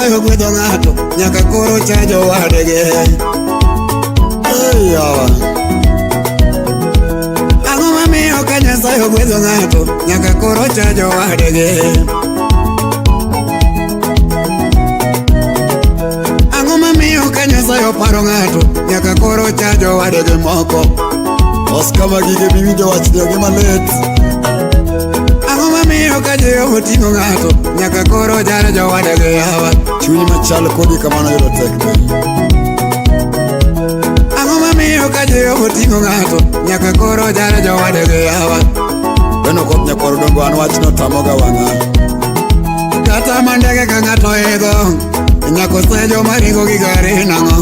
Nyasaye ogwedho ng'ato nyaka koro chajo wadgi. Ang'o mamiyo ka Nyasaye ogwedho ng'ato nyaka koro chajo wadgi? Ang'o mamiyo ka Nyasaye oparo ng'ato nyaka koro chajo wadgi moko? Oskama gige miwinjo wachni ogi malit. Ang'o mamiyo ka Jehova oting'o ng'ato nyaka koro jaro jowadgi yawa? Chuny machal kodi kamano yudo tek del. Ang'o mamiyo ka Jehova oting'o ng'ato nyaka koro jaro jowadgi yawa? Beno koth nyakwaro dongo an wachno tamoga wang'a. Kata mandege ka ng'ato idho nyako sejo maringo gi gari nang'o?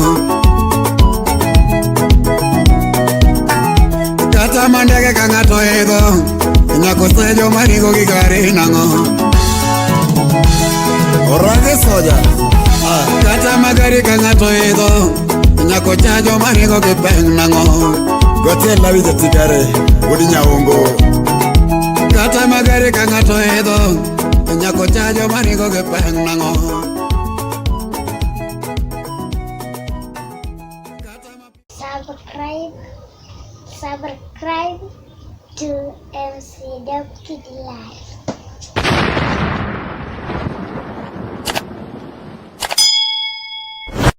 Kata mandege ka ng'ato idho nyako sejo maringo gi gari nang'o? Orange soja. Kata magari ka ng'ato idho nyako chajo maringo gi peng nang'o? Gotiel lawinjo tigare udi nyaungo. Kata magari ka ng'ato idho nyako chajo maringo gi peng nang'o? Subscribe to MCW Kid Life.